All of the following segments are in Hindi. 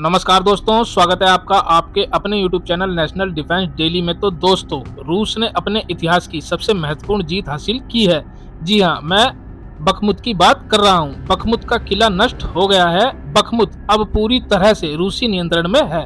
नमस्कार दोस्तों, स्वागत है आपका आपके अपने YouTube channel national defence daily में। तो दोस्तों, रूस ने अपने इतिहास की सबसे महत्वपूर्ण जीत हासिल की है। जी हां, मैं बखमुत की बात कर रहा हूं। बखमुत का किला नष्ट हो गया है। बखमुत अब पूरी तरह से रूसी नियंत्रण में है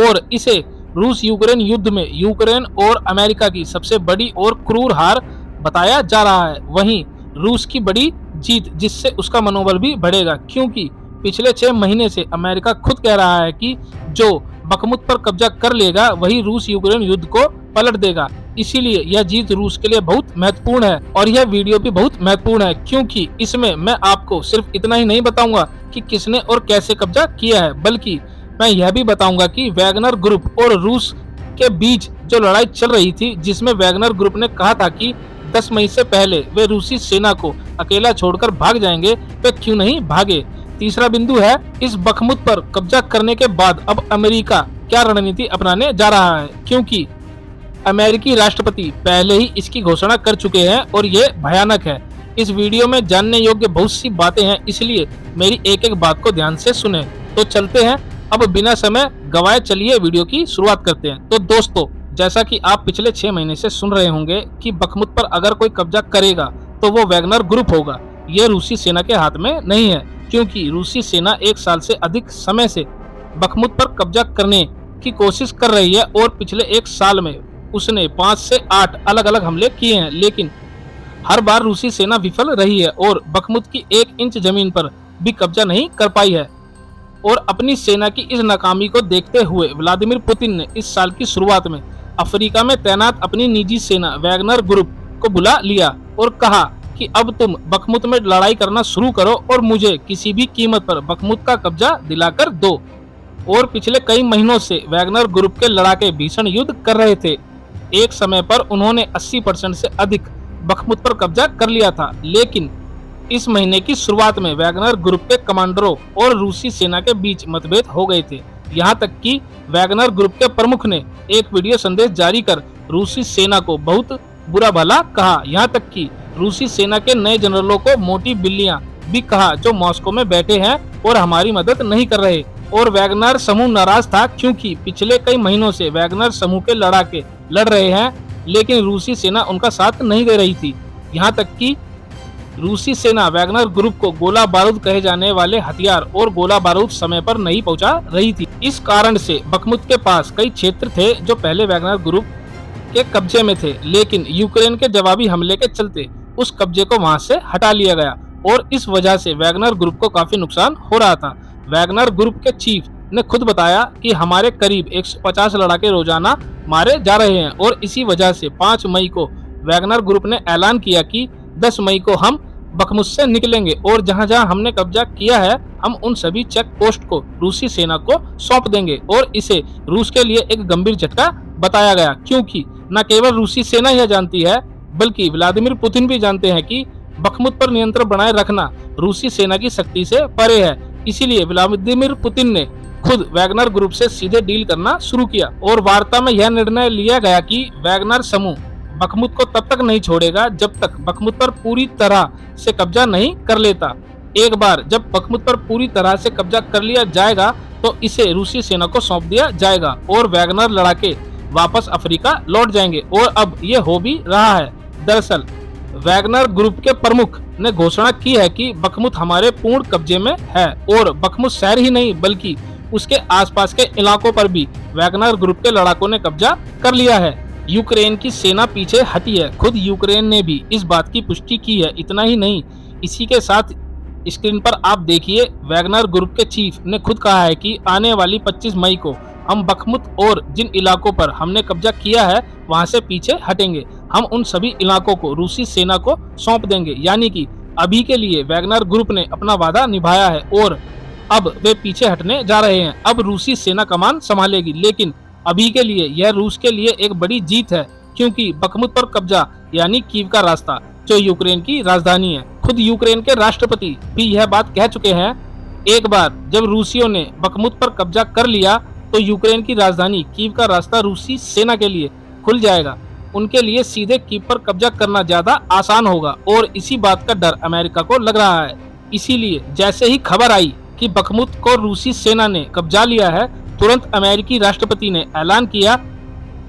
और इसे रूस यूक्रेन युद्ध में यूक्रेन और अमेरिका की सबसे बड़ी और क्रूर हार बताया जा रहा है। वहीं रूस की बड़ी जीत, जिससे उसका मनोबल भी बढ़ेगा, क्योंकि पिछले 6 महीने से अमेरिका खुद कह रहा है कि जो बखमुत पर कब्जा कर लेगा वही रूस यूक्रेन युद्ध को पलट देगा। इसीलिए यह जीत रूस के लिए बहुत महत्वपूर्ण है और यह वीडियो भी बहुत महत्वपूर्ण है, क्योंकि इसमें मैं आपको सिर्फ इतना ही नहीं बताऊंगा कि किसने और कैसे कब्जा किया है, बल्कि मैं यह भी बताऊंगा कि वैगनर ग्रुप और रूस के बीच जो लड़ाई चल रही थी, जिसमें वैगनर ग्रुप ने कहा था कि 10 मई से पहले वे रूसी सेना को अकेला छोड़कर भाग जाएंगे, वे क्यों नहीं भागे। तीसरा बिंदु है, इस बखमुत पर कब्जा करने के बाद अब अमेरिका क्या रणनीति अपनाने जा रहा है, क्योंकि अमेरिकी राष्ट्रपति पहले ही इसकी घोषणा कर चुके हैं और ये भयानक है। इस वीडियो में जानने योग्य बहुत सी बातें हैं, इसलिए मेरी एक एक बात को ध्यान से सुने। तो चलते हैं, अब बिना समय गवाए चलिए वीडियो की शुरुआत करते हैं। तो दोस्तों, जैसा कि आप पिछले 6 महीने से सुन रहे होंगे कि बखमुत पर अगर कोई कब्जा करेगा तो वो वैगनर ग्रुप होगा। ये रूसी सेना के हाथ में नहीं है, क्योंकि रूसी सेना 1 साल से अधिक समय से बखमुत पर कब्जा करने की कोशिश कर रही है और पिछले 1 साल में उसने 5 से 8 अलग अलग हमले किए हैं, लेकिन हर बार रूसी सेना विफल रही है और बखमुत की 1 इंच जमीन पर भी कब्जा नहीं कर पाई है। और अपनी सेना की इस नाकामी को देखते हुए व्लादिमीर पुतिन ने इस साल की शुरुआत में अफ्रीका में तैनात अपनी निजी सेना वैगनर ग्रुप को बुला लिया और कहा कि अब तुम बखमुत में लड़ाई करना शुरू करो और मुझे किसी भी कीमत पर बखमुत का कब्जा दिलाकर दो। और पिछले कई महीनों से वैगनर ग्रुप के लड़ाके भीषण युद्ध कर रहे थे। एक समय पर उन्होंने 80% से अधिक बखमुत पर कब्जा कर लिया था, लेकिन इस महीने की शुरुआत में वैगनर ग्रुप के कमांडरों और रूसी सेना के बीच मतभेद हो गए थे। यहाँ तक कि वैगनर ग्रुप के प्रमुख ने एक वीडियो संदेश जारी कर रूसी सेना को बहुत बुरा भला कहा। यहाँ तक कि रूसी सेना के नए जनरलों को मोटी बिल्लियां भी कहा, जो मॉस्को में बैठे हैं और हमारी मदद नहीं कर रहे। और वैगनर समूह नाराज था, क्योंकि पिछले कई महीनों से वैगनर समूह के लड़ाके लड़ रहे हैं, लेकिन रूसी सेना उनका साथ नहीं दे रही थी। यहाँ तक कि रूसी सेना वैगनर ग्रुप को गोला बारूद कहे जाने वाले हथियार और गोला बारूद समय पर नहीं पहुंचा रही थी। इस कारण से बखमुत के पास कई क्षेत्र थे जो पहले वैगनर ग्रुप के कब्जे में थे, लेकिन यूक्रेन के जवाबी हमले के चलते उस कब्जे को वहां से हटा लिया गया और इस वजह से वैगनर ग्रुप को काफी नुकसान हो रहा था। वैगनर ग्रुप के चीफ ने खुद बताया कि हमारे करीब 150 लड़ाके रोजाना मारे जा रहे हैं और इसी वजह से 5 मई को वैगनर ग्रुप ने ऐलान किया कि 10 मई को हम बखमुत से निकलेंगे और जहां जहां हमने कब्जा किया है हम उन सभी चेक पोस्ट को रूसी सेना को सौंप देंगे। और इसे रूस के लिए एक गंभीर झटका बताया गया, क्योंकि न केवल रूसी सेना यह जानती है बल्कि व्लादिमीर पुतिन भी जानते हैं कि बखमुत पर नियंत्रण बनाए रखना रूसी सेना की शक्ति से परे है। इसीलिए व्लादिमीर पुतिन ने खुद वैगनर ग्रुप से सीधे डील करना शुरू किया और वार्ता में यह निर्णय लिया गया कि वैगनर समूह बखमुत को तब तक नहीं छोड़ेगा जब तक बखमुत पर पूरी तरह से कब्जा नहीं कर लेता। एक बार जब बखमुत पर पूरी तरह से कब्जा कर लिया जाएगा तो इसे रूसी सेना को सौंप दिया जाएगा और वैगनर लड़ाके वापस अफ्रीका लौट जाएंगे। और अब ये हो भी रहा है। दरअसल वैगनर ग्रुप के प्रमुख ने घोषणा की है कि बखमुत हमारे पूर्ण कब्जे में है और बखमुत शहर ही नहीं बल्कि उसके आसपास के इलाकों पर भी वैगनर ग्रुप के लड़ाकों ने कब्जा कर लिया है। यूक्रेन की सेना पीछे हटी है। खुद यूक्रेन ने भी इस बात की पुष्टि की है। इतना ही नहीं, इसी के साथ स्क्रीन पर आप देखिए, वैगनर ग्रुप के चीफ ने खुद कहा है कि आने वाली 25 मई को हम बखमुत और जिन इलाकों पर हमने कब्जा किया है वहां से पीछे हटेंगे। हम उन सभी इलाकों को रूसी सेना को सौंप देंगे। यानी कि अभी के लिए वैगनर ग्रुप ने अपना वादा निभाया है और अब वे पीछे हटने जा रहे हैं। अब रूसी सेना कमान संभालेगी, लेकिन अभी के लिए यह रूस के लिए एक बड़ी जीत है, क्योंकि बखमुत पर कब्जा यानी कीव का रास्ता, जो यूक्रेन की राजधानी है। खुद यूक्रेन के राष्ट्रपति भी यह बात कह चुके हैं। एक बार जब रूसियों ने बखमुत पर कब्जा कर लिया तो यूक्रेन की राजधानी कीव का रास्ता रूसी सेना के लिए खुल जाएगा। उनके लिए सीधे कीव पर कब्जा करना ज्यादा आसान होगा और इसी बात का डर अमेरिका को लग रहा है। इसीलिए जैसे ही खबर आई कि बखमुत को रूसी सेना ने कब्जा लिया है, तुरंत अमेरिकी राष्ट्रपति ने ऐलान किया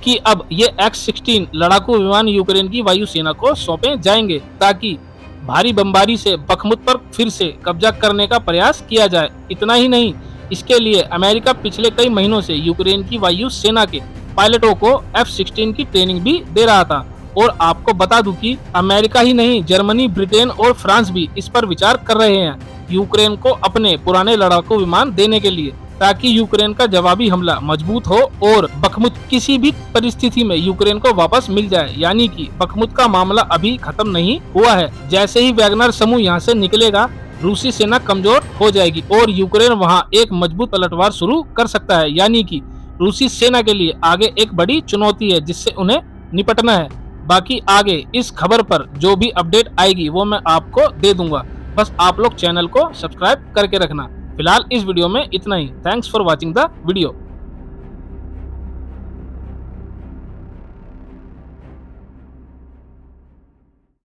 कि अब ये X-16 लड़ाकू विमान यूक्रेन की वायुसेना को सौंपे जाएंगे ताकि भारी बमबारी से बखमुत पर फिर से कब्जा करने का प्रयास किया जाए। इतना ही नहीं, इसके लिए अमेरिका पिछले कई महीनों से यूक्रेन की वायु सेना के पायलटों को F-16 की ट्रेनिंग भी दे रहा था। और आपको बता दूं कि अमेरिका ही नहीं, जर्मनी, ब्रिटेन और फ्रांस भी इस पर विचार कर रहे हैं यूक्रेन को अपने पुराने लड़ाकू विमान देने के लिए, ताकि यूक्रेन का जवाबी हमला मजबूत हो और बखमुत किसी भी परिस्थिति में यूक्रेन को वापस मिल जाए। यानी कि बखमुत का मामला अभी खत्म नहीं हुआ है। जैसे ही वैगनर समूह यहाँ से निकलेगा, रूसी सेना कमजोर हो जाएगी और यूक्रेन वहाँ एक मजबूत पलटवार शुरू कर सकता है। यानी कि रूसी सेना के लिए आगे एक बड़ी चुनौती है जिससे उन्हें निपटना है। बाकी आगे इस खबर पर जो भी अपडेट आएगी वो मैं आपको दे दूंगा। बस आप लोग चैनल को सब्सक्राइब करके रखना। फिलहाल इस वीडियो में इतना ही। Thanks for watching the video.